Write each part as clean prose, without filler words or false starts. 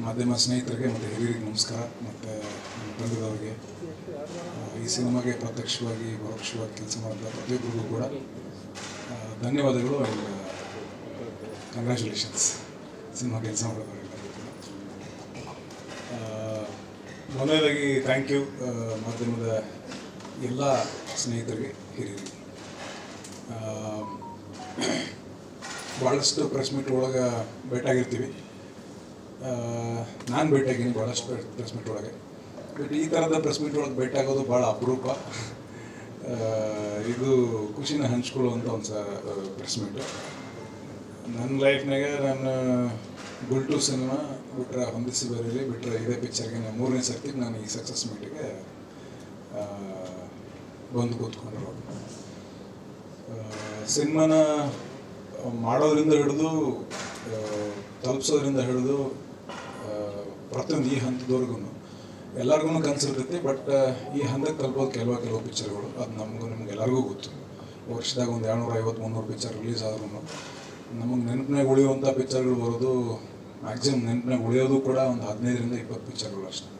ಮಾಧ್ಯಮ ಸ್ನೇಹಿತರಿಗೆ ಮತ್ತು ಹಿರಿಯರಿಗೆ ನಮಸ್ಕಾರ. ಮತ್ತು ನಮ್ಮ ತಂಡದವರಿಗೆ, ಈ ಸಿನಿಮಾಗೆ ಪ್ರತ್ಯಕ್ಷವಾಗಿ ಪರೋಕ್ಷವಾಗಿ ಕೆಲಸ ಮಾಡಿದ ಪ್ರತಿಯೊಬ್ಬರಿಗೂ ಕೂಡ ಧನ್ಯವಾದಗಳು. ಆ್ಯಂಡ್ ಕಂಗ್ರ್ಯಾಚುಲೇಷನ್ಸ್ ಸಿನಿಮಾ ಕೆಲಸ ಮಾಡೋದವರೆಲ್ಲರಿಗೂ ಕೂಡ. ಮೊದಲನೇದಾಗಿ ಥ್ಯಾಂಕ್ ಯು ಮಾಧ್ಯಮದ ಎಲ್ಲ ಸ್ನೇಹಿತರಿಗೆ, ಹಿರಿಯರಿಗೆ. ಭಾಳಷ್ಟು ಪ್ರೆಸ್ ಮೀಟ್ ಒಳಗೆ ಭೇಟಿಯಾಗಿರ್ತೀವಿ. ನಾನು ಭೇಟಿಯಾಗೀನಿ ಭಾಳಷ್ಟು ಪ್ರೆಸ್ ಮೀಟ್ ಒಳಗೆ. ಬಟ್ ಈ ಥರದ ಪ್ರೆಸ್ ಮೀಟ್ ಒಳಗೆ ಭೇಟಿಯಾಗೋದು ಭಾಳ ಅಪರೂಪ. ಇದು ಖುಷಿನ ಹಂಚ್ಕೊಳ್ಳುವಂಥ ಒಂದು ಪ್ರೆಸ್ ಮೀಟು. ನನ್ನ ಲೈಫ್ನಾಗ ನಾನು ಗುಲ್ಟು ಸಿನಿಮಾ ಬಿಟ್ಟರೆ ಹೊಂದಿಸಿ ಬರೀಲಿ ಬಿಟ್ಟರೆ ಇದೇ ಪಿಕ್ಚರ್ಗೆ ನಾನು 3ನೇ ಸರ್ತಿ ನಾನು ಈ ಸಕ್ಸಸ್ ಮೀಟಿಗೆ ಬಂದು ಕೂತ್ಕೊಂಡ್ರು. ಸಿನಿಮಾನ ಮಾಡೋದ್ರಿಂದ ಹಿಡಿದು ತಲುಪಿಸೋದ್ರಿಂದ ಹಿಡಿದು ಪ್ರತಿಯೊಂದು ಈ ಹಂತದವರೆಗೂ ಎಲ್ಲರಿಗೂ ಕನಸಿರ್ತೈತಿ. ಬಟ್ ಈ ಹಂತಕ್ಕೆ ತಲುಪೋದು ಕೆಲವು ಪಿಕ್ಚರ್ಗಳು ಅದು ನಿಮ್ಗೆ ಎಲ್ಲರಿಗೂ ಗೊತ್ತು. ವರ್ಷದಾಗ ಒಂದು 250-300 ಪಿಕ್ಚರ್ ರಿಲೀಸ್ ಆದ್ರೂ ನಮಗೆ ನೆನಪಿನಾಗ ಉಳಿಯುವಂಥ ಪಿಕ್ಚರ್ಗಳು ಬರೋದು ಮ್ಯಾಕ್ಸಿಮಮ್ ನೆನಪಿನಾಗ ಉಳಿಯೋದು ಕೂಡ ಒಂದು 15-20 ಪಿಕ್ಚರ್ಗಳು ಅಷ್ಟೇ.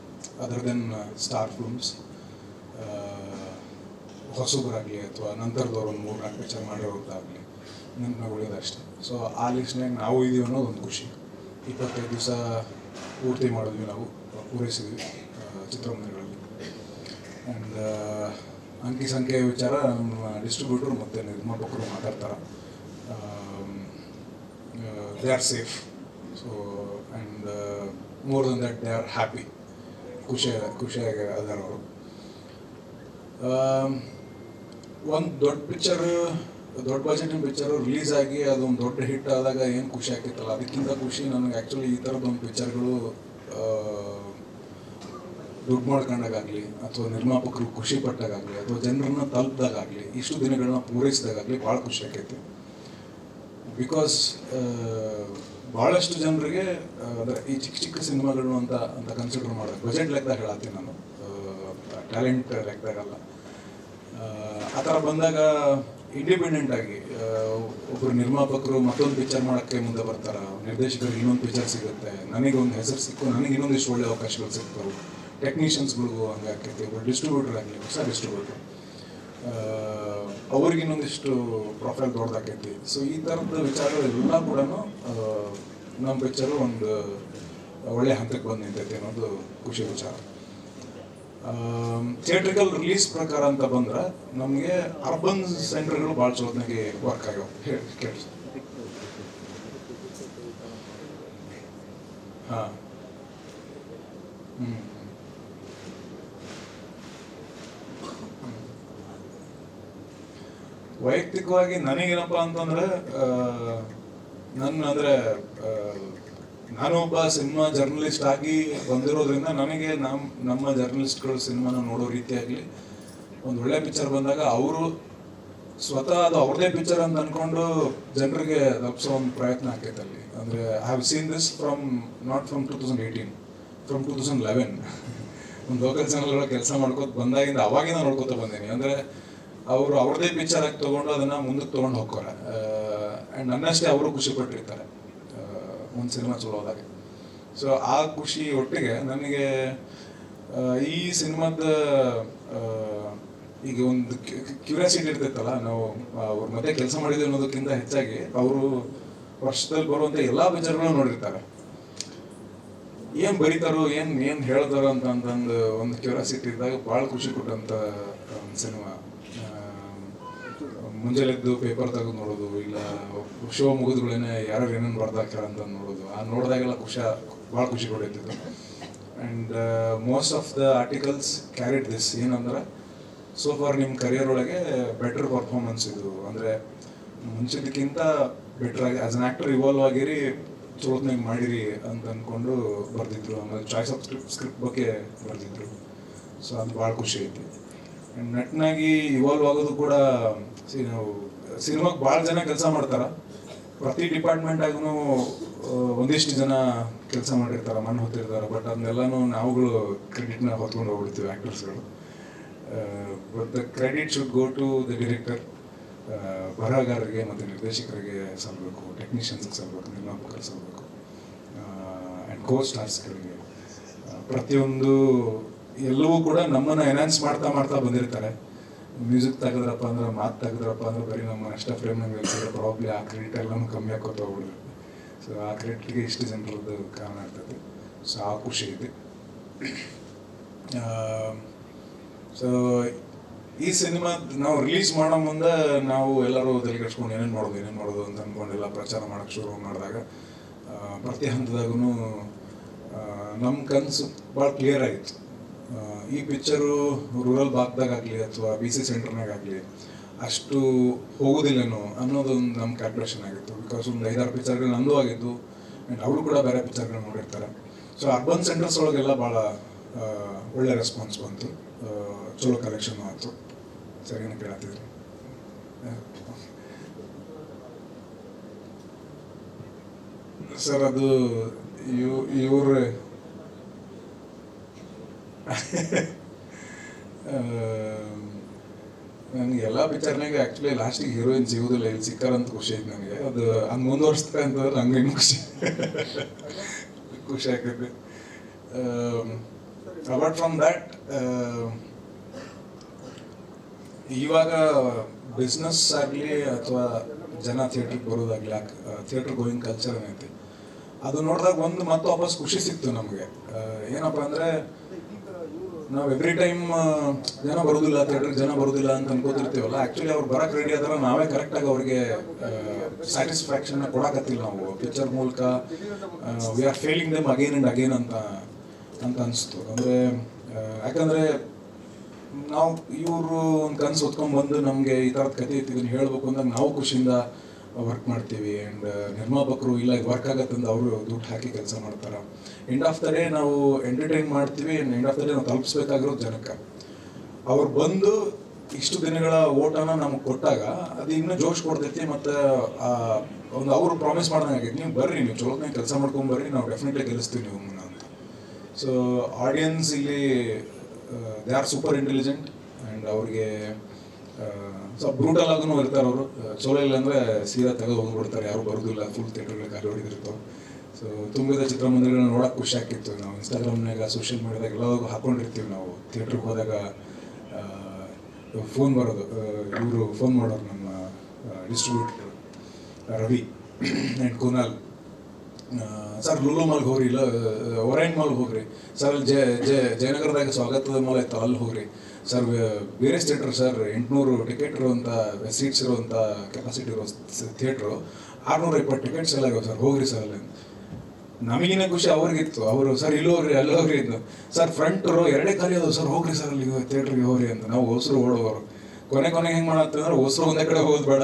ಅದರ್ ದೆನ್ ಸ್ಟಾರ್ ಫಿಲ್ಮ್ಸ್, ಹೊಸಬರಾಗಲಿ ಅಥವಾ ನಂತರದವ್ರು ಒಂದು 3-4 ಪಿಕ್ಚರ್ ಮಾಡಿರೋದಾಗಲಿ ನೆನಪಿನಾಗ ಉಳಿಯೋದಷ್ಟೇ. ಸೊ ಆ ಲಿಸ್ಟ್ನಾಗ ನಾವು ಇದೀವಿ ಅನ್ನೋದು ಒಂದು ಖುಷಿ. 25 ದಿವಸ ಪೂರ್ತಿ ಮಾಡಿದ್ವಿ, ನಾವು ಪೂರೈಸಿದ್ವಿ ಚಿತ್ರಮಂದಿರಗಳಲ್ಲಿ. ಆ್ಯಂಡ್ ಅಂಕಿ ಸಂಖ್ಯೆ ವಿಚಾರ ನಮ್ಮ ಡಿಸ್ಟ್ರಿಬ್ಯೂಟರ್ ಮತ್ತು ನಿರ್ಮಾಪಕರು ಮಾತಾಡ್ತಾರೆ. They are safe. So and more than that they are happy. ಖುಷಿಯಾಗಿ ಅದಾರ ಅವರು. ಒಂದು ದೊಡ್ಡ ಪಿಕ್ಚರ್, ದೊಡ್ಡ ಬಜೆಟಿನ ಪಿಕ್ಚರು ರಿಲೀಸ್ ಆಗಿ ಅದೊಂದು ದೊಡ್ಡ ಹಿಟ್ ಆದಾಗ ಏನು ಖುಷಿ ಆಗ್ತಿತ್ತಲ್ಲ, ಅದಕ್ಕಿಂತ ಖುಷಿ ನನಗೆ ಆ್ಯಕ್ಚುಲಿ ಈ ಥರದ್ದೊಂದು ಪಿಕ್ಚರ್ಗಳು ದುಡ್ಡು ಮಾಡ್ಕೊಂಡಾಗಲಿ ಅಥವಾ ನಿರ್ಮಾಪಕರು ಖುಷಿ ಪಟ್ಟಾಗಲಿ ಅಥವಾ ಜನರನ್ನ ತಲುಪಿದಾಗಲಿ ಇಷ್ಟು ದಿನಗಳನ್ನ ಪೂರೈಸಿದಾಗಲಿ ಭಾಳ ಖುಷಿ ಆಕೈತಿ. ಬಿಕಾಸ್ ಭಾಳಷ್ಟು ಜನರಿಗೆ ಅಂದರೆ ಈ ಚಿಕ್ಕ ಸಿನಿಮಾಗಳು ಅಂತ ಕನ್ಸಿಡರ್ ಮಾಡೋದು ಬಜೆಟ್ ಲೆಕ್ಕದಾಗ ಹೇಳತ್ತೀನಿ ನಾನು, ಟ್ಯಾಲೆಂಟ್ ಲೆಕ್ಕದಾಗಲ್ಲ. ಆ ಥರ ಬಂದಾಗ ಇಂಡಿಪೆಂಡೆಂಟ್ ಆಗಿ ಒಬ್ಬರು ನಿರ್ಮಾಪಕರು ಮತ್ತೊಂದು ಪಿಕ್ಚರ್ ಮಾಡೋಕ್ಕೆ ಮುಂದೆ ಬರ್ತಾರೆ, ನಿರ್ದೇಶಕರಿಗೆ ಇನ್ನೊಂದು ಪಿಕ್ಚರ್ ಸಿಗುತ್ತೆ, ನನಗೊಂದು ಹೆಸರು ಸಿಕ್ಕು, ನನಗೆ ಇನ್ನೊಂದಿಷ್ಟು ಒಳ್ಳೆ ಅವಕಾಶಗಳು ಸಿಗ್ತವೆ, ಟೆಕ್ನಿಷಿಯನ್ಸ್ಗಳಿಗೂ ಹಂಗೆ ಆಕೈತಿ. ಒಬ್ಬರು ಡಿಸ್ಟ್ರಿಬ್ಯೂಟರ್ ಆಗಲಿ, ಹೊಸ ಡಿಸ್ಟ್ರಿಬ್ಯೂಟರ್, ಅವ್ರಿಗೆ ಇನ್ನೊಂದಿಷ್ಟು ಪ್ರೊಫೈಲ್ ದೊಡ್ಡದಾಕೈತಿ. ಸೊ ಈ ಥರದ ವಿಚಾರಗಳೆಲ್ಲ ಕೂಡ ನಮ್ಮ ಪಿಕ್ಚರು ಒಂದು ಒಳ್ಳೆ ಹಂತಕ್ಕೆ ಬಂದು ನಿಂತೈತಿ ಅನ್ನೋದು ಖುಷಿ ವಿಚಾರ. ಥಿಯೇಟ್ರಿಕಲ್ ರಿಲೀಸ್ ಪ್ರಕಾರ ಅಂತ ಬಂದ್ರೆ ನಮಗೆ ಅರ್ಬನ್ ಸೆಂಟರ್ಗಳು ಭಾಳ ಚಲೋತ್ನಾಗೆ ವರ್ಕ್ ಆಗ್ಯಾವ. ಕೇಳಿ. ಹಾಂ, ವೈಯಕ್ತಿಕವಾಗಿ ನನಗೇನಪ್ಪ ಅಂತಂದ್ರೆ ನಾನು ಒಬ್ಬ ಸಿನಿಮಾ ಜರ್ನಲಿಸ್ಟ್ ಆಗಿ ಬಂದಿರೋದ್ರಿಂದ ನನಗೆ ನಮ್ಮ ಜರ್ನಲಿಸ್ಟ್ಗಳು ಸಿನಿಮಾನ ನೋಡೋ ರೀತಿಯಾಗಲಿ ಒಂದು ಒಳ್ಳೆ ಪಿಕ್ಚರ್ ಬಂದಾಗ ಅವರು ಸ್ವತಃ ಅದು ಅವ್ರದೇ ಪಿಕ್ಚರ್ ಅಂತ ಅಂದ್ಕೊಂಡು ಜನರಿಗೆ ತಲುಪಿಸೋ ಒಂದು ಪ್ರಯತ್ನ ಆಕೈತೆ ಅಲ್ಲಿ. ಅಂದರೆ I have seen this not from 2018, from 2011 ಒಂದು ಲೋಕಲ್ ಚಾನಲ್ ಒಳಗೆ ಕೆಲಸ ಮಾಡ್ಕೋತ ಬಂದಾಗಿಂದ ಅವಾಗಿಂದ ನೋಡ್ಕೋತ ಬಂದೀನಿ. ಅಂದರೆ ಅವರು ಅವ್ರದೇ ಪಿಕ್ಚರ್ ಆಗಿ ತೊಗೊಂಡು ಅದನ್ನು ಮುಂದಕ್ಕೆ ತೊಗೊಂಡು ಹೋಗ್ತಾರೆ. ಆ್ಯಂಡ್ ನನ್ನಷ್ಟೇ ಅವರು ಖುಷಿ ಪಟ್ಟಿರ್ತಾರೆ ಒಂದು ಸಿನಿಮಾ ಚಲೋದಾಗ. ಸೊ ಆ ಖುಷಿ ಒಟ್ಟಿಗೆ ನನಗೆ ಈ ಸಿನಿಮಾದ ಈಗ ಒಂದು ಕ್ಯೂರಿಯಾಸಿಟಿ ಇರ್ತೈತಲ್ಲ, ನಾವು ಅವ್ರ ಮಧ್ಯೆ ಕೆಲಸ ಮಾಡಿದ್ವಿ ಅನ್ನೋದಕ್ಕಿಂತ ಹೆಚ್ಚಾಗಿ ಅವರು ವರ್ಷದಲ್ಲಿ ಬರುವಂಥ ಎಲ್ಲ ಪಿಕ್ಚರ್ಗಳು ನೋಡಿರ್ತಾರೆ. ಏನು ಬರೀತಾರೋ ಏನು ಹೇಳ್ತಾರೋ ಅಂತಂದು ಒಂದು ಕ್ಯೂರಿಯಾಸಿಟಿ ಇದ್ದಾಗ ಭಾಳ ಖುಷಿ ಕೊಟ್ಟಂಥ ಒಂದು ಸಿನಿಮಾ. ಮುಂಜಾನೆದ್ದು ಪೇಪರ್ ತೆಗೆದು ನೋಡೋದು, ಇಲ್ಲ ಶೋ ಮುಗಿದ್ಗಳೇನೆ ಯಾರು ಏನೇನು ಬರ್ದಾಕ್ಯಾರ ಅಂತ ನೋಡೋದು, ಆ ನೋಡಿದಾಗೆಲ್ಲ ಭಾಳ ಖುಷಿ ಕೊಡೈತಿದ್ದು. And most of the articles carried this ಏನಂದ್ರೆ, ಸೋ ಫಾರ್ ನಿಮ್ಮ ಕರಿಯರ್ ಒಳಗೆ ಬೆಟರ್ ಪರ್ಫಾರ್ಮೆನ್ಸ್ ಇದು, ಅಂದರೆ ಮುಂಚಿದಕ್ಕಿಂತ ಬೆಟರ್ ಆಗಿ ಆ್ಯಸ್ ಅನ್ ಆ್ಯಕ್ಟರ್ ಇವಾಲ್ವ್ ಆಗಿರಿ, ಚಲೋತ್ನಾಗ ಮಾಡಿರಿ ಅಂತ ಅಂದ್ಕೊಂಡು ಬರೆದಿದ್ರು. ಆಮೇಲೆ ಚಾಯ್ಸ್ ಆಫ್ ಸ್ಕ್ರಿಪ್ಟ್ ಬಗ್ಗೆ ಬರೆದಿದ್ರು. ಸೊ ಅದು ಭಾಳ ಖುಷಿ ಐತಿ. ಆ್ಯಂಡ್ ನಟ್ನಾಗಿ ಇವಾಲ್ವ್ ಆಗೋದು ಕೂಡ, ನಾವು ಸಿನಿಮಾಗೆ ಭಾಳ ಜನ ಕೆಲಸ ಮಾಡ್ತಾರೆ, ಪ್ರತಿ ಡಿಪಾರ್ಟ್ಮೆಂಟಾಗೂ ಒಂದಿಷ್ಟು ಜನ ಕೆಲಸ ಮಾಡಿರ್ತಾರೆ, ಮಣ್ಣು ಹೊತ್ತಿರ್ತಾರೆ. ಬಟ್ ಅದನ್ನೆಲ್ಲನೂ ನಾವುಗಳು ಕ್ರೆಡಿಟ್ನ ಹೊತ್ಕೊಂಡು ಹೋಗ್ಬಿಡ್ತೀವಿ ಆ್ಯಕ್ಟರ್ಸ್ಗಳು. But the credit should go to the director, ಬರಹಗಾರರಿಗೆ ಮತ್ತು ನಿರ್ದೇಶಕರಿಗೆ ಸಲ್ಲಬೇಕು, ಟೆಕ್ನಿಷಿಯನ್ಸ್ಗೆ ಸಲ್ಲಬೇಕು, ನಿರ್ಮಾಪಕರಿಗೆ ಸಲ್ಲಬೇಕು, ಆ್ಯಂಡ್ ಕೋ ಸ್ಟಾರ್ಸ್ಗಳಿಗೆ ಪ್ರತಿಯೊಂದು ಎಲ್ಲವೂ ಕೂಡ ನಮ್ಮನ್ನು ಎನ್ಹಾನ್ಸ್ ಮಾಡ್ತಾ ಮಾಡ್ತಾ ಬಂದಿರ್ತಾರೆ. ಮ್ಯೂಸಿಕ್ ತೆಗೆದ್ರಪ್ಪ ಅಂದ್ರೆ, ಮಾತು ತೆಗೆದ್ರಪ್ಪ ಅಂದ್ರೆ ಬರೀ ನಮ್ಮ ಅಷ್ಟ ಫ್ರೇಮ್ ನಂಗೆ ಹೇಳ್ತಿದ್ರೆ ಪ್ರಾಬ್ಲಿ ಆ ಕ್ರೆಡಿಟ್ ಎಲ್ಲನೂ ಕಮ್ಮಿ ಆಕೋತ ಹೋಗ್ಬಿಡ್ರಿ. ಸೊ ಆ ಕ್ರೆಡಿಟ್ಗೆ ಇಷ್ಟು ಜನರದ್ದು ಕಾರಣ ಆಗ್ತದೆ. ಸೊ ಆ ಖುಷಿ ಇದೆ. ಸೊ ಈ ಸಿನಿಮಾ ನಾವು ರಿಲೀಸ್ ಮಾಡೋ ಮುಂದೆ ನಾವು ಎಲ್ಲರೂ ತಲೆ ಕೆಡ್ಸ್ಕೊಂಡು ಏನೇನು ಮಾಡೋದು ಅಂತ ಅಂದ್ಕೊಂಡೆಲ್ಲ ಪ್ರಚಾರ ಮಾಡೋಕ್ಕೆ ಶುರು ಮಾಡಿದಾಗ ಪ್ರತಿ ಹಂತದಾಗೂ ನಮ್ಮ ಕನಸು ಭಾಳ ಕ್ಲಿಯರ್ ಆಗಿತ್ತು. ಈ ಪಿಕ್ಚರು ರೂರಲ್ ಭಾಗದಾಗಲಿ ಅಥವಾ BC ಸೆಂಟರ್ನಾಗಲಿ ಅಷ್ಟು ಹೋಗೋದಿಲ್ಲನೋ ಅನ್ನೋದೊಂದು ನಮ್ಮ ಕ್ಯಾಲ್ಕುಲೇಷನ್ ಆಗಿತ್ತು. ಬಿಕಾಸ್ ಒಂದು 5-6 ಪಿಕ್ಚರ್ಗಳು ನಂದು ಆಗಿದ್ದು ಆ್ಯಂಡ್ ಅವರು ಕೂಡ ಬೇರೆ ಪಿಕ್ಚರ್ಗಳು ನೋಡಿರ್ತಾರೆ. ಸೊ ಅರ್ಬನ್ ಸೆಂಟರ್ಸ್ ಒಳಗೆಲ್ಲ ಭಾಳ ಒಳ್ಳೆ ರೆಸ್ಪಾನ್ಸ್ ಬಂತು, ಚಲೋ ಕಲೆಕ್ಷನ್ ಆಯಿತು. ಸರಿನ ಕೇಳತ್ತಿದ್ರಿ ಸರ್? ಅದು ಇವ್ರ ನನಗೆ ಎಲ್ಲ ಪಿಕ್ಚರ್ನಾಗ ಆ್ಯಕ್ಚುಲಿ ಲಾಸ್ಟಿಗೆ ಹೀರೋಯಿನ್ ಸಿಗೋದಿಲ್ಲ, ಇಲ್ಲಿ ಸಿಕ್ಕಾರಂತ ಖುಷಿ ಐತೆ ನನಗೆ. ಅದು ಹಂಗೆ ಮುಂದುವರಿಸ್ತಾರೆ ಅಂತಂದ್ರೆ ನಂಗೆ ಇನ್ನೂ ಖುಷಿ ಆಗ್ತೈತೆ. ಅಪಾರ್ಟ್ ಫ್ರಮ್ ದ್ಯಾಟ್, ಇವಾಗ ಬಿಸ್ನೆಸ್ ಆಗಲಿ ಅಥವಾ ಜನ ಥಿಯೇಟ್ರಿಗೆ ಬರೋದಾಗಲಿ, ಥಿಯೇಟ್ರ್ ಗೋಯಿಂಗ್ ಕಲ್ಚರ್ ಏನೈತಿ ಅದು ನೋಡಿದಾಗ ಒಂದು ಮತ್ತೆ ವಾಪಸ್ ಖುಷಿ ಸಿಕ್ತು ನಮಗೆ. ಏನಪ್ಪ ಅಂದರೆ, ನಾವು ಎವ್ರಿ ಟೈಮ್ ಜನ ಬರೋದಿಲ್ಲ, ಥಿಯೇಟ್ರಿಗೆ ಜನ ಬರೋದಿಲ್ಲ ಅಂತ ಅನ್ಕೋತಿರ್ತೀವಲ್ಲ. ಆ್ಯಕ್ಚುಲಿ ಅವ್ರು ಬರೋಕ್ಕೆ ರೆಡಿ ಆದ್ರೆ ನಾವೇ ಕರೆಕ್ಟಾಗಿ ಅವ್ರಿಗೆ ಸ್ಯಾಟಿಸ್ಫ್ಯಾಕ್ಷನ್ನ ಕೊಡಕತ್ತಿಲ್ಲ ನಾವು ಪಿಕ್ಚರ್ ಮೂಲಕ. We are failing them again and again ಅಂತ ಅನಿಸ್ತು. ಅಂದರೆ ಯಾಕಂದರೆ ನಾವು ಇವರು ಒಂದು ಕನಸು ಹೊತ್ಕೊಂಡ್ಬಂದು ನಮಗೆ ಈ ಥರದ ಕಥೆ ಐತಿ ಇದನ್ನು ಹೇಳಬೇಕು ಅಂದಾಗ ನಾವು ಖುಷಿಯಿಂದ ವರ್ಕ್ ಮಾಡ್ತೀವಿ. ಆ್ಯಂಡ್ ನಿರ್ಮಾಪಕರು ಇಲ್ಲ ಇದು ವರ್ಕ್ ಆಗತ್ತಂದು ಅವರು ದುಡ್ಡು ಹಾಕಿ ಕೆಲಸ ಮಾಡ್ತಾರೆ. ಎಂಡ್ ಆಫ್ ದ ಡೇ ನಾವು ಎಂಟರ್ಟೈನ್ ಮಾಡ್ತೀವಿ, ಎಂಡ್ ಆಫ್ ದ ಡೇ ನಾವು ತಲುಪಿಸ್ಬೇಕಾಗಿರೋದು ಜನಕ್ಕೆ. ಅವ್ರು ಬಂದು ಇಷ್ಟು ದಿನಗಳ ಓಟನ ನಮಗೆ ಕೊಟ್ಟಾಗ ಅದು ಇನ್ನೂ ಜೋಶ್ ಕೊಡ್ತೈತಿ. ಮತ್ತು ಒಂದು ಅವರು ಪ್ರಾಮಿಸ್ ಮಾಡ್ದಂಗೆ ಆಗೈತಿ, ನೀವು ಬರ್ರಿ, ನೀವು ಚಲೋತ್ನಾಗ ಕೆಲಸ ಮಾಡ್ಕೊಂಬರ್ರಿ, ನಾವು ಡೆಫಿನೆಟ್ಲಿ ಗೆಲ್ಲಿಸ್ತೀವಿ ನಿಮ್ಮನ್ನ ಅಂತ. ಸೊ ಆಡಿಯನ್ಸ್ ಇಲ್ಲಿ they are super intelligent and ಅವ್ರಿಗೆ ಸ್ವಲ್ಪ ಬ್ರೂಟಲ್ ಆಗೂ ಇರ್ತಾರೆ ಅವರು. ಚಲೋ ಇಲ್ಲ ಅಂದರೆ ಸೀದಾ ತೆಗೆದು ಹೋಗ್ಬಿಡ್ತಾರೆ, ಯಾರು ಬರೋದಿಲ್ಲ, ಫುಲ್ ಥಿಯೇಟರ್ಗಳಿಗೆ ಖಾಲಿ ಹೊಡಿದಿರ್ತಾವೆ. ಸೊ ತುಂಬಿದ ಚಿತ್ರಮಂದಿರಗಳನ್ನ ನೋಡೋಕೆ ಖುಷಿ ಆಗ್ತಿತ್ತು. ನಾವು ಇನ್ಸ್ಟಾಗ್ರಾಮ್ನಾಗ ಸೋಷಿಯಲ್ ಮೀಡಿಯಾದಾಗ ಎಲ್ಲರಿಗೂ ಹಾಕ್ಕೊಂಡಿರ್ತೀವಿ. ನಾವು ಥಿಯೇಟ್ರಿಗೆ ಹೋದಾಗ ಫೋನ್ ಬರೋದು, ಇವರು ಫೋನ್ ಮಾಡೋರು ನಮ್ಮ distributor Ravi and Kunal, sir Lulu ಮಾಲ್ಗೆ ಹೋಗ್ರಿ, ಇಲ್ಲ ಒರೈನ್ ಮಾಲ್ಗೆ ಹೋಗ್ರಿ, ಸರ್ ಅಲ್ಲಿ ಜಯನಗರದಾಗ ಸ್ವಾಗತದ ಮಾಲ್ ಆಯ್ತು ಅಲ್ಲಿ ಹೋಗ್ರಿ, ಸರ್ ಬೇರೆ ಥಿಯೇಟ್ರ್ ಸರ್ 800 ಟಿಕೆಟ್ ಇರುವಂಥ ಸೀಟ್ಸ್ ಇರುವಂಥ ಕೆಪಾಸಿಟಿ ಇರೋ ಥಿಯೇಟ್ರು 620 ಟಿಕೆಟ್ಸ್ ಎಲ್ಲ ಆಗ್ಯಾವ ಸರ್, ಹೋಗ್ರಿ ಸರ್ ಅಲ್ಲಿ. ನಮಗಿನ ಖುಷಿ ಅವ್ರಿಗಿತ್ತು. ಅವರು ಸರ್ ಇಲ್ಲಿ ಹೋಗ್ರಿ ಅಲ್ಲಿ ಹೋಗ್ರಿ ಇದ್ದು, ಸರ್ ಫ್ರಂಟ್ ರೋ 2 ಖಾಲಿ ಅದಾವೆ ಸರ್, ಹೋಗ್ರಿ ಸರ್ ಅಲ್ಲಿ ಥಿಯೇಟ್ರಿಗೆ ಹೋಗ್ರಿ ಅಂತ. ನಾವು ಹೊಸರು ಓಡೋರು ಕೊನೆಗೆ ಹೆಂಗೆ ಮಾಡತ್ತಂದ್ರೆ ಹೊಸರು ಒಂದೇ ಕಡೆ ಹೋಗೋದು ಬೇಡ,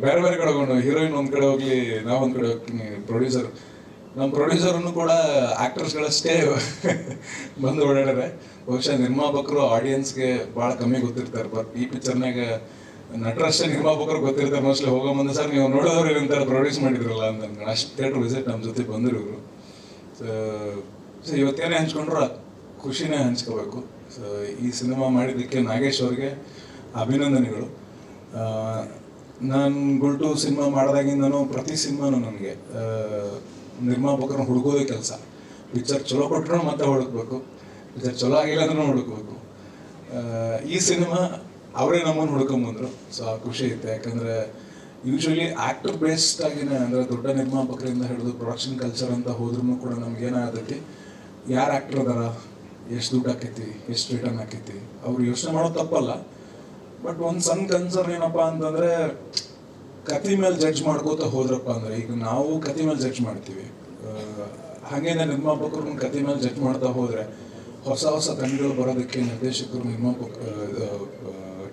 ಬೇರೆ ಬೇರೆ ಕಡೆ ಹೋಗೋಣ. ಹೀರೋಯಿನ್ ಒಂದು ಕಡೆ ಹೋಗ್ಲಿ, ನಾವು ಒಂದು ಕಡೆ ಹೋಗ್ತೀನಿ. ನಮ್ಮ ಪ್ರೊಡ್ಯೂಸರನ್ನು ಕೂಡ ಆ್ಯಕ್ಟರ್ಸ್ಗಳಷ್ಟೇ ಬಂದು ಓಡಾಡ್ರೆ. ಬಹುಶಃ ನಿರ್ಮಾಪಕರು ಆಡಿಯನ್ಸ್ಗೆ ಭಾಳ ಕಮ್ಮಿ ಗೊತ್ತಿರ್ತಾರೆ. ಬಟ್ ಈ ಪಿಕ್ಚರ್ನಾಗ ನಟರಷ್ಟೇ ನಿರ್ಮಾಪಕರು ಗೊತ್ತಿರ್ತಾರೆ ಮೋಸ್ಟ್ಲಿ. ಹೋಗೋ ಮುಂದೆ ಸರ್ ನೀವು ನೋಡಿದವ್ರು ಏನಂತಾರೆ ಪ್ರೊಡ್ಯೂಸ್ ಮಾಡಿದ್ರಲ್ಲ ಅಂತ ಅನ್ಕೊಂಡು ಅಷ್ಟು ಥಿಯೇಟ್ರ್ ವಿಸಿಟ್ ನಮ್ಮ ಜೊತೆ ಬಂದರು ಇವರು. ಸೊ ಇವತ್ತೇನೇ ಹಂಚ್ಕೊಂಡ್ರು ಖುಷಿನೇ ಹಂಚ್ಕೋಬೇಕು. ಸೊ ಈ ಸಿನಿಮಾ ಮಾಡಿದ್ದಕ್ಕೆ ನಾಗೇಶ್ ಅವ್ರಿಗೆ ಅಭಿನಂದನೆಗಳು. ನಾನು ಗುಲ್ಟು ಸಿನಿಮಾ ಮಾಡಿದಾಗಿಂದನೂ ಪ್ರತಿ ಸಿನಿಮಾನು ನನಗೆ ನಿರ್ಮಾಪಕರನ್ನ ಹುಡುಕೋದೇ ಕೆಲಸ. ಪಿಕ್ಚರ್ ಚಲೋ ಕೊಟ್ಟರು ಮತ್ತೆ ಹುಡುಕ್ಬೇಕು, ಪಿಕ್ಚರ್ ಚಲೋ ಆಗಿಲ್ಲ ಅಂದ್ರೂ ಹುಡುಕ್ಬೇಕು. ಈ ಸಿನಿಮಾ ಅವರೇ ನಮ್ಮನ್ನು ಹುಡ್ಕೊಂಬಂದರು. ಸೊ ಆ ಖುಷಿ ಐತೆ. ಯಾಕಂದರೆ ಯೂಶ್ವಲಿ ಆ್ಯಕ್ಟರ್ ಬೇಸ್ಡ್ ಆಗಿನೇ, ಅಂದರೆ ದೊಡ್ಡ ನಿರ್ಮಾಪಕರಿಂದ ಹಿಡಿದು ಪ್ರೊಡಕ್ಷನ್ ಕಲ್ಚರ್ ಅಂತ ಹೋದ್ರೂ ಕೂಡ ನಮ್ಗೆ ಏನಾಗತೈತಿ, ಯಾರು ಆ್ಯಕ್ಟರ್ ಅದಾರ, ಎಷ್ಟು ದುಡ್ಡು ಆಕೈತಿ, ಎಷ್ಟು ರಿಟರ್ನ್ ಆಕೈತಿ, ಅವ್ರು ಯೋಚನೆ ಮಾಡೋದು ತಪ್ಪಲ್ಲ. ಬಟ್ ಒಂದು ಸಣ್ಣ ಕನ್ಸರ್ನ್ ಏನಪ್ಪ ಅಂತಂದರೆ, ಕತೆ ಮೇಲೆ ಜಡ್ಜ್ ಮಾಡ್ಕೋತ ಹೋದ್ರಪ್ಪ ಅಂದರೆ, ಈಗ ನಾವು ಕತೆ ಮೇಲೆ ಜಡ್ಜ್ ಮಾಡ್ತೀವಿ, ಹಾಗೇನೆ ನಿರ್ಮಾಪಕರು ಕತೆ ಮೇಲೆ ಜಡ್ಜ್ ಮಾಡ್ತಾ ಹೋದರೆ ಹೊಸ ಹೊಸ ತಂಡಗಳು ಬರೋದಕ್ಕೆ, ನಿರ್ದೇಶಕರು,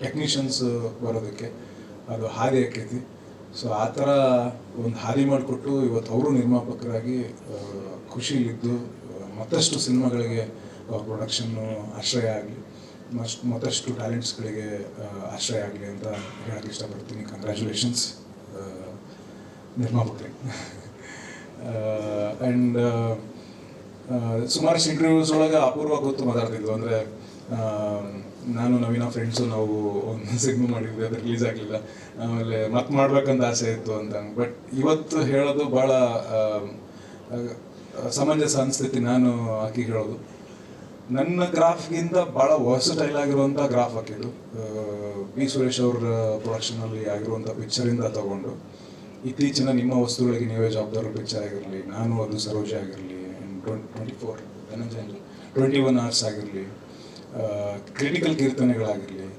ಟೆಕ್ನಿಷಿಯನ್ಸ್ ಬರೋದಕ್ಕೆ ಅದು ಹಾದಿ ಆಕೈತಿ. ಸೊ ಆ ಥರ ಒಂದು ಹಾದಿ ಮಾಡಿಕೊಟ್ಟು ಇವತ್ತು ಅವರು ನಿರ್ಮಾಪಕರಾಗಿ ಖುಷಿಲಿದ್ದು ಮತ್ತಷ್ಟು ಸಿನಿಮಾಗಳಿಗೆ ಅವ್ರ ಪ್ರೊಡಕ್ಷನ್ನು ಆಶ್ರಯ ಆಗಲಿ, ಮತ್ತಷ್ಟು ಟ್ಯಾಲೆಂಟ್ಸ್ಗಳಿಗೆ ಆಶ್ರಯ ಆಗಲಿ ಅಂತ ಹೇಳಕ್ಕೆ ಇಷ್ಟಪಡ್ತೀನಿ. ಕಂಗ್ರ್ಯಾಚುಲೇಷನ್ಸ್ ನಿರ್ಮಾಪಕರಿಗೆ. ಆ್ಯಂಡ್ ಸುಮಾರಷ್ಟು ಇಂಟರ್ವ್ಯೂಸ್ ಒಳಗೆ ಅಪೂರ್ವ ಗೊತ್ತು ಮಾತಾಡ್ತಿದ್ವು. ಅಂದರೆ ನಾನು ನವೀನ ಫ್ರೆಂಡ್ಸು ನಾವು ಒಂದು ಸಿನಿಮಾ ಮಾಡಿದ್ವಿ, ಅದು ರಿಲೀಸ್ ಆಗಲಿಲ್ಲ, ಆಮೇಲೆ ಮತ್ತೆ ಮಾಡ್ಬೇಕಂತ ಆಸೆ ಇತ್ತು ಅಂತ. ಬಟ್ ಇವತ್ತು ಹೇಳೋದು ಭಾಳ ಸಮಂಜಸ ಅನಿಸ್ತೈತಿ ನಾನು ಆಕಿಗೆ ಹೇಳೋದು. ನನ್ನ ಗ್ರಾಫ್ಗಿಂತ ಭಾಳ ವರ್ಸಟೈಲ್ ಆಗಿರುವಂಥ ಗ್ರಾಫ್ ಹಾಕಿದ್ದು ಬಿ ಸುರೇಶ್ ಅವ್ರ ಪ್ರೊಡಕ್ಷನಲ್ಲಿ ಆಗಿರುವಂಥ ಪಿಕ್ಚರಿಂದ ತಗೊಂಡು ಇತ್ತೀಚಿನ ನಿಮ್ಮ ವಸ್ತುಗಳಿಗೆ ನೀವೇ ಜವಾಬ್ದಾರ ಪಿಕ್ಚರ್ ಆಗಿರಲಿ, ನಾನು ಅದು ಸರೋಜ ಆಗಿರಲಿ, 24 ಧನಂಜಯ 21 hours ಆಗಿರಲಿ, ಕ್ರಿಟಿಕಲ್ ಕೀರ್ತನೆಗಳಾಗಿರಲಿ,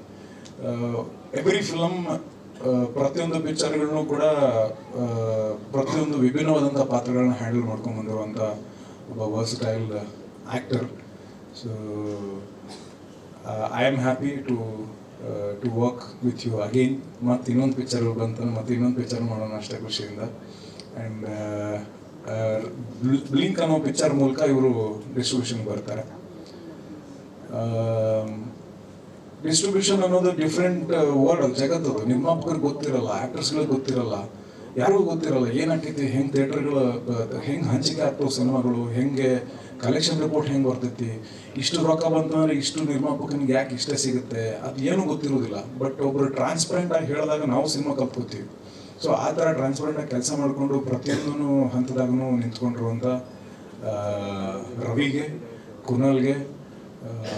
ಎವ್ರಿ ಫಿಲಮ್ ಪ್ರತಿಯೊಂದು ಪಿಕ್ಚರ್ಗಳನ್ನು ಕೂಡ ಪ್ರತಿಯೊಂದು ವಿಭಿನ್ನವಾದಂಥ ಪಾತ್ರಗಳನ್ನ ಹ್ಯಾಂಡಲ್ ಮಾಡ್ಕೊಂಡು ಬಂದಿರುವಂಥ ಒಬ್ಬ versatile actor. So I am happy to work with you again. ಮತ್ತು ಇನ್ನೊಂದು ಪಿಕ್ಚರ್ ಬಂತು, ಮತ್ತು ಇನ್ನೊಂದು ಪಿಕ್ಚರ್ ಮಾಡೋಣ ಅಷ್ಟೇ ಖುಷಿಯಿಂದ. ಆ್ಯಂಡ್ ಬ್ಲಿಂಕ್ ಅನ್ನೋ ಪಿಕ್ಚರ್ ಮೂಲಕ ಇವರು ಡಿಸ್ಟ್ರಿಬ್ಯೂಷನ್ಗೆ ಬರ್ತಾರೆ. ಡಿಸ್ಟ್ರಿಬ್ಯೂಷನ್ ಅನ್ನೋದು ಡಿಫ್ರೆಂಟ್ ವರ್ಲ್ಡ್, ಅದು ಜಗತ್ತದು. ನಿರ್ಮಾಪಕರಿಗೆ ಗೊತ್ತಿರಲ್ಲ, ಆ್ಯಕ್ಟರ್ಸ್ಗಳಿಗೆ ಗೊತ್ತಿರಲ್ಲ, ಯಾರಿಗೂ ಗೊತ್ತಿರಲ್ಲ ಏನಾಗ್ತೈತಿ, ಹೆಂಗೆ ಥಿಯೇಟರ್ಗಳು ಹೆಂಗೆ ಹಂಚಿಕೆ ಆಗ್ತಾವೆ ಸಿನಿಮಾಗಳು, ಹೆಂಗೆ ಕಲೆಕ್ಷನ್ ರಿಪೋರ್ಟ್ ಹೆಂಗೆ ಬರ್ತೈತಿ, ಇಷ್ಟು ರೊಕ್ಕ ಬಂತಂದ್ರೆ ಇಷ್ಟು ನಿರ್ಮಾಪಕನಿಗೆ ಯಾಕೆ ಇಷ್ಟೇ ಸಿಗುತ್ತೆ, ಅದು ಏನೂ ಗೊತ್ತಿರೋದಿಲ್ಲ. ಬಟ್ ಒಬ್ಬರು ಟ್ರಾನ್ಸ್ಪರೆಂಟಾಗಿ ಹೇಳಿದಾಗ ನಾವು ಸಿನಿಮಾ ಕಲ್ತ್ಕೋತೀವಿ. ಸೊ ಆ ಥರ ಟ್ರಾನ್ಸ್ಪರೆಂಟಾಗಿ ಕೆಲಸ ಮಾಡಿಕೊಂಡು ಪ್ರತಿಯೊಂದು ಹಂತದಾಗೂ ನಿಂತ್ಕೊಂಡಿರುವಂಥ ರವಿಗೆ, ಕುನಾಲ್ಗೆ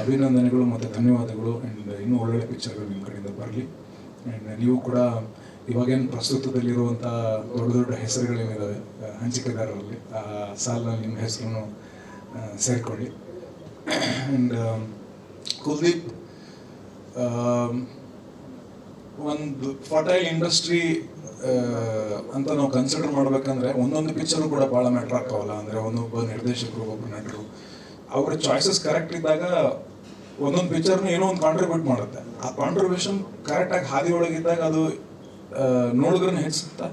ಅಭಿನಂದನೆಗಳು ಮತ್ತು ಧನ್ಯವಾದಗಳು. ಆ್ಯಂಡ್ ಇನ್ನೂ ಒಳ್ಳೊಳ್ಳೆ ಪಿಕ್ಚರ್ಗಳು ನಿಮ್ಮ ಕಡೆಯಿಂದ ಬರಲಿ. ಆ್ಯಂಡ್ ನೀವು ಕೂಡ ಇವಾಗೇನು ಪ್ರಸ್ತುತದಲ್ಲಿರುವಂಥ ದೊಡ್ಡ ದೊಡ್ಡ ಹೆಸರುಗಳೇನಿದ್ದಾವೆ ಹಂಚಿಕೆದಾರರಲ್ಲಿ, ಆ ಸಾಲಿನಲ್ಲಿ ನಿಮ್ಮ ಹೆಸರನ್ನು ಸೇರಿಕೊಳ್ಳಿ. ಆ್ಯಂಡ್ ಕುಲ್ದೀಪ್, ಒಂದು ಫರ್ಟೈಲ್ ಇಂಡಸ್ಟ್ರಿ ಅಂತ ನಾವು ಕನ್ಸಿಡರ್ ಮಾಡ್ಬೇಕಂದ್ರೆ ಒಂದೊಂದು ಪಿಕ್ಚರು ಕೂಡ ಭಾಳ ಮ್ಯಾಟ್ರ್ ಆಗ್ತಾವಲ್ಲ. ಅಂದರೆ ಒಂದೊಬ್ಬ ನಿರ್ದೇಶಕರು, ಒಬ್ಬ ನಟರು, ಅವ್ರ ಚಾಯ್ಸಸ್ ಕರೆಕ್ಟ್ ಇದ್ದಾಗ ಒಂದೊಂದು ಪಿಕ್ಚರ್ನ ಏನೋ ಒಂದು ಕಾಂಟ್ರಿಬ್ಯೂಟ್ ಮಾಡುತ್ತೆ. ಆ ಕಾಂಟ್ರಿಬ್ಯೂಷನ್ ಕರೆಕ್ಟಾಗಿ ಹಾದಿ ಒಳಗಿದ್ದಾಗ ಅದು ನೋಡಿದ್ರನ್ನ ಹೆಚ್ಚುತ್ತಾ,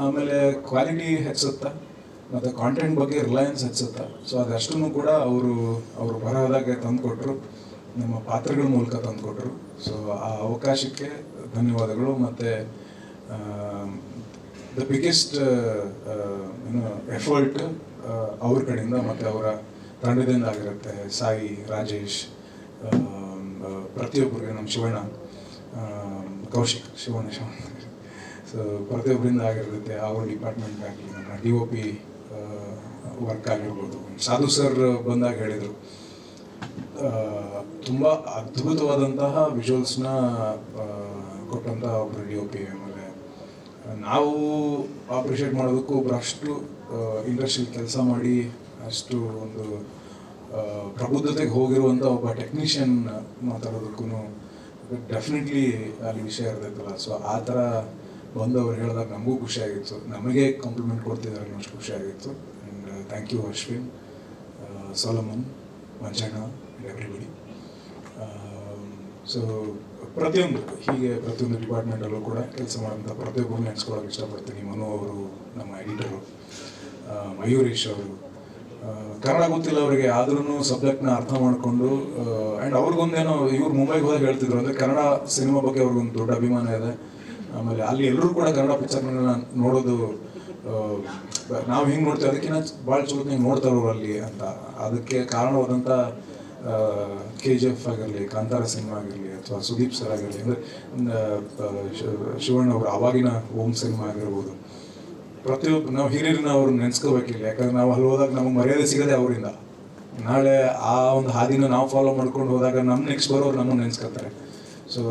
ಆಮೇಲೆ ಕ್ವಾಲಿಟಿ ಹೆಚ್ಚುತ್ತಾ, ಮತ್ತು ಕಾಂಟೆಂಟ್ ಬಗ್ಗೆ ರಿಲಯನ್ಸ್ ಹೆಚ್ಚುತ್ತಾ. ಸೊ ಅದಷ್ಟನ್ನು ಕೂಡ ಅವರು ಬರಹದಾಗೆ ತಂದುಕೊಟ್ರು, ನಮ್ಮ ಪಾತ್ರಗಳ ಮೂಲಕ ತಂದುಕೊಟ್ರು. ಸೊ ಆ ಅವಕಾಶಕ್ಕೆ ಧನ್ಯವಾದಗಳು. ಮತ್ತು ದ ಬಿಗ್ಗೆಸ್ಟ್ ಎಫರ್ಟ್ ಅವ್ರ ಕಡೆಯಿಂದ ಮತ್ತು ಅವರ ತಂಡದಿಂದ ಆಗಿರುತ್ತೆ. ಸಾಯಿ, ರಾಜೇಶ್, ಪ್ರತಿಯೊಬ್ಬರಿಗೆ, ನಮ್ಮ ಶಿವಣ್ಣ, ಕೌಶಿಕ್, ಶಿವಣ್ಣ. ಸೊ ಪ್ರತಿಯೊಬ್ಬರಿಂದ ಆಗಿರುತ್ತೆ. ಅವ್ರ ಡಿಪಾರ್ಟ್ಮೆಂಟ್ ಆಗಲಿ, ನಮ್ಮ DOP ವರ್ಕ್ ಆಗಿರ್ಬೋದು. ಸಾಧು ಸರ್ ಬಂದಾಗ ಹೇಳಿದರು, ತುಂಬ ಅದ್ಭುತವಾದಂತಹ ವಿಜುವಲ್ಸ್ನ ಕೊಟ್ಟಂಥ ಒಬ್ಬರು DOP. ಆಮೇಲೆ ನಾವು ಅಪ್ರಿಷಿಯೇಟ್ ಮಾಡೋದಕ್ಕೂ ಒಬ್ಬರಷ್ಟು ಇಂಡಸ್ಟ್ರಿಯಲ್ಲಿ ಕೆಲಸ ಮಾಡಿ ಅಷ್ಟು ಒಂದು ಪ್ರಬುದ್ಧತೆಗೆ ಹೋಗಿರುವಂಥ ಒಬ್ಬ ಟೆಕ್ನಿಷಿಯನ್ ಮಾತಾಡೋದಕ್ಕೂ ಡೆಫಿನೆಟ್ಲಿ ಅಲ್ಲಿ ವಿಷಯ ಇರ್ತೈತಲ್ಲ. ಸೊ ಆ ಥರ ಬಂದು ಅವ್ರು ಹೇಳಿದಾಗ ನಮಗೂ ಖುಷಿಯಾಗಿತ್ತು, ನಮಗೆ ಕಾಂಪ್ಲಿಮೆಂಟ್ ಕೊಡ್ತಿದ್ದಾರೆ ಅನ್ನೋಷ್ಟು ಖುಷಿಯಾಗಿತ್ತು. And thank you Ashwin, Solomon, Manjanna, everybody. So ಪ್ರತಿಯೊಂದು ಡಿಪಾರ್ಟ್ಮೆಂಟಲ್ಲೂ ಕೂಡ ಕೆಲಸ ಮಾಡೋಂಥ ಪ್ರತಿಯೊಬ್ಬರು ನೆನೆಸ್ಕೊಳ್ಳೋಕೆ ಇಷ್ಟಪಡ್ತೀನಿ. ಮನು ಅವರು, ನಮ್ಮ ಎಡಿಟರು, ಮಯೂರೇಶ್ ಅವರು, ಕನ್ನಡ ಗೊತ್ತಿಲ್ಲ ಅವರಿಗೆ, ಆದ್ರೂ ಸಬ್ಜೆಕ್ಟ್ನ ಅರ್ಥ ಮಾಡಿಕೊಂಡು. ಆ್ಯಂಡ್ ಅವ್ರಿಗೊಂದೇನೋ ಇವ್ರು ಮುಂಬೈಗೆ ಹೋದಾಗ ಹೇಳ್ತಿದ್ರು, ಅಂದರೆ ಕನ್ನಡ ಸಿನಿಮಾ ಬಗ್ಗೆ ಅವ್ರಿಗೊಂದು ದೊಡ್ಡ ಅಭಿಮಾನ ಇದೆ. ಆಮೇಲೆ ಅಲ್ಲಿ ಎಲ್ಲರೂ ಕೂಡ ಕನ್ನಡ ಪಿಕ್ಚರ್ಗಳನ್ನ ನೋಡೋದು ನಾವು ಹಿಂಗೆ ನೋಡ್ತೀವಿ, ಅದಕ್ಕಿಂತ ಭಾಳ ಚಲೋ ಹಿಂಗೆ ನೋಡ್ತಾರೆ ಅಲ್ಲಿ ಅಂತ. ಅದಕ್ಕೆ ಕಾರಣವಾದಂಥ KGF ಆಗಿರಲಿ, ಕಾಂತಾರ ಸಿನಿಮಾ ಆಗಿರಲಿ, ಅಥವಾ ಸುದೀಪ್ ಸರ್ ಆಗಿರಲಿ, ಅಂದರೆ ಶಿವಣ್ಣ ಅವರು ಆವಾಗಿನ ಓಮ್ ಸಿನಿಮಾ ಆಗಿರ್ಬೋದು. ಪ್ರತಿಯೊಬ್ಬ ನಾವು ಹಿರಿಯರನ್ನ ಅವ್ರು ನೆನೆಸ್ಕೋಬೇಕಿಲ್ಲ. ಯಾಕಂದ್ರೆ ನಾವು ಅಲ್ಲಿ ಹೋದಾಗ ನಮಗೆ ಮರ್ಯಾದೆ ಸಿಗೋದೆ ಅವರಿಂದ. ನಾಳೆ ಆ ಒಂದು ಹಾದಿನ ನಾವು ಫಾಲೋ ಮಾಡ್ಕೊಂಡು ಹೋದಾಗ ನಮ್ಮ ನೆಕ್ಸ್ಟ್ ಬರೋರು ನಮ್ಮನ್ನು ನೆನೆಸ್ಕೊತಾರೆ. ಸೊ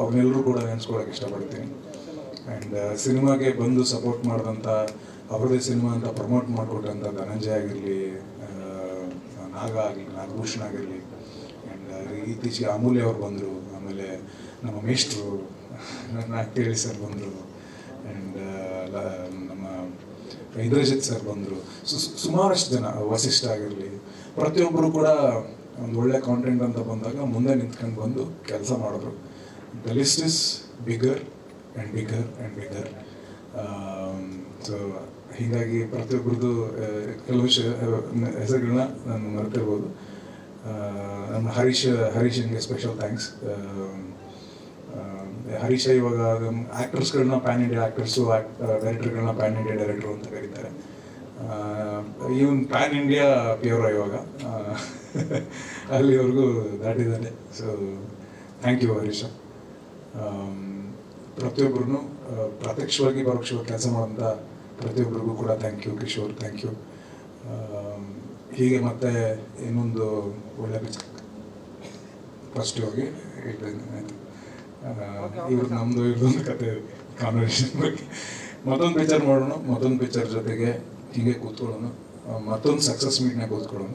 ಅವ್ರನ್ನೆಲ್ಲರೂ ಕೂಡ ನೆನೆಸ್ಕೊಳ್ಳೋಕೆ ಇಷ್ಟಪಡ್ತೀನಿ. ಆ್ಯಂಡ್ ಸಿನಿಮಾಗೆ ಬಂದು ಸಪೋರ್ಟ್ ಮಾಡಿದಂಥ, ಅವ್ರದ್ದೇ ಸಿನಿಮಾ ಅಂತ ಪ್ರಮೋಟ್ ಮಾಡಿಕೊಟ್ಟಂಥ ಧನಂಜಯ ಆಗಿರಲಿ, ನಾಗ ಆಗಲಿ, ನಾಗಭೂಷಣ ಆಗಿರಲಿ, ಆ್ಯಂಡ್ ಇತ್ತೀಚೆಗೆ ಅಮೂಲ್ಯ ಅವ್ರು ಬಂದರು. ಆಮೇಲೆ ನಮ್ಮ ಮೇಷ್ಟ್ರು ನಾಟ್ಯಳಿ ಸರ್ ಬಂದರು. ಆ್ಯಂಡ್ ನಮ್ಮ ಇಂದ್ರಜಿತ್ ಸರ್ ಬಂದರು. ಸುಮಾರಷ್ಟು ಜನ, ವಸಿಷ್ಠ ಆಗಿರಲಿ, ಪ್ರತಿಯೊಬ್ಬರು ಕೂಡ ಒಂದು ಒಳ್ಳೆ ಕಾಂಟೆಂಟ್ ಅಂತ ಬಂದಾಗ ಮುಂದೆ ನಿಂತ್ಕೊಂಡು ಬಂದು ಕೆಲಸ ಮಾಡಿದ್ರು. The list is bigger and bigger and bigger. So ಹೀಗಾಗಿ ಪ್ರತಿಯೊಬ್ಬರದ್ದು ಕೆಲವು ಹೆಸರುಗಳನ್ನ ನಾನು ಮರೆತಿರ್ಬೋದು. ನಮ್ಮ ಹರೀಶನ್ಗೆ ಸ್ಪೆಷಲ್ ಥ್ಯಾಂಕ್ಸ್. ಹರೀಶ ಇವಾಗ ಆ್ಯಕ್ಟರ್ಸ್ಗಳನ್ನ ಪ್ಯಾನ್ ಇಂಡಿಯಾ ಆ್ಯಕ್ಟರ್ಸು, ಡೈರೆಕ್ಟರ್ಗಳನ್ನ ಪ್ಯಾನ್ ಇಂಡಿಯಾ ಡೈರೆಕ್ಟ್ರು ಅಂತ ಕರೀತಾರೆ. ಇವನ್ ಪ್ಯಾನ್ ಇಂಡಿಯಾ ಪ್ಯೂರ್ ಇವಾಗ ಅಲ್ಲಿವರೆಗೂ ದಾಟಿದ್ದಾನೆ. So thank you Harish. ಪ್ರತಿಯೊಬ್ಬರೂ ಪ್ರತ್ಯಕ್ಷವಾಗಿ ಪರೋಕ್ಷವಾಗಿ ಕೆಲಸ ಮಾಡೋಂಥ ಪ್ರತಿಯೊಬ್ಬರಿಗೂ ಕೂಡ thank you. Kishore, thank you. ಹೀಗೆ ಮತ್ತೆ ಇನ್ನೊಂದು ಒಳ್ಳೆ ಪಿಕ್ಚರ್ ಫಸ್ಟ್ ಹೋಗಿ ಆಯಿತು ಇವ್ರದ್ದು ನಮ್ಮದು ಇವ್ರದ್ದೊಂದು ಕತೆ ಕಾನ್ವರ್ಸೇಷನ್ ಬಗ್ಗೆ ಮತ್ತೊಂದು ಪಿಕ್ಚರ್ ಮಾಡೋಣ, ಮತ್ತೊಂದು ಪಿಕ್ಚರ್ ಜೊತೆಗೆ ಹೀಗೆ ಕೂತ್ಕೊಳ್ಳೋಣ, ಮತ್ತೊಂದು ಸಕ್ಸಸ್ ಮೀಟ್ನಾಗ ಕೂತ್ಕೊಳ್ಳೋಣ.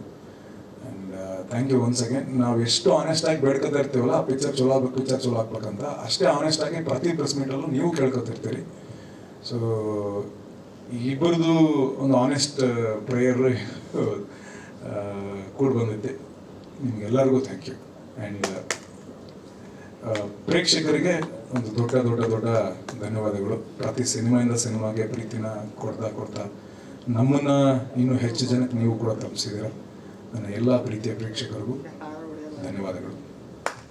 And thank you once again. ನಾವು ಎಷ್ಟು ಆನೆಸ್ಟಾಗಿ ಬೇಡ್ಕೊತಾ ಇರ್ತೀವಲ್ಲ ಆ ಪಿಕ್ಚರ್ ಚಲೋ ಆಗ್ಬೇಕು, ಪಿಕ್ಚರ್ ಚಲೋ ಆಗ್ಬೇಕಂತ, ಅಷ್ಟೇ ಆನೆಸ್ಟಾಗಿ ಪ್ರತಿ ಪ್ರೆಸ್ ಮೀಟಲ್ಲೂ ನೀವು ಕೇಳ್ಕೊತಿರ್ತೀರಿ. ಸೊ ಇಬ್ಬರದು ಒಂದು ಆನೆಸ್ಟ್ ಪ್ರೇಯರ್ ಕೂಡ ಬಂದಿದ್ದೆ. ನಿಮಗೆಲ್ಲರಿಗೂ ಥ್ಯಾಂಕ್ ಯು. ಆ್ಯಂಡ್ ಪ್ರೇಕ್ಷಕರಿಗೆ ಒಂದು ದೊಡ್ಡ ದೊಡ್ಡ ದೊಡ್ಡ ಧನ್ಯವಾದಗಳು. ಪ್ರತಿ ಸಿನಿಮಾಯಿಂದ ಸಿನಿಮಾಗೆ ಪ್ರೀತಿನ ಕೊಡ್ತಾ ನಮ್ಮನ್ನು ಇನ್ನೂ ಹೆಚ್ಚು ಜನಕ್ಕೆ ನೀವು ಕೂಡ ತಲುಪಿಸಿದ್ದೀರ. ನನ್ನ ಎಲ್ಲ ಪ್ರೀತಿಯ ಪ್ರೇಕ್ಷಕರಿಗೂ ಧನ್ಯವಾದಗಳು.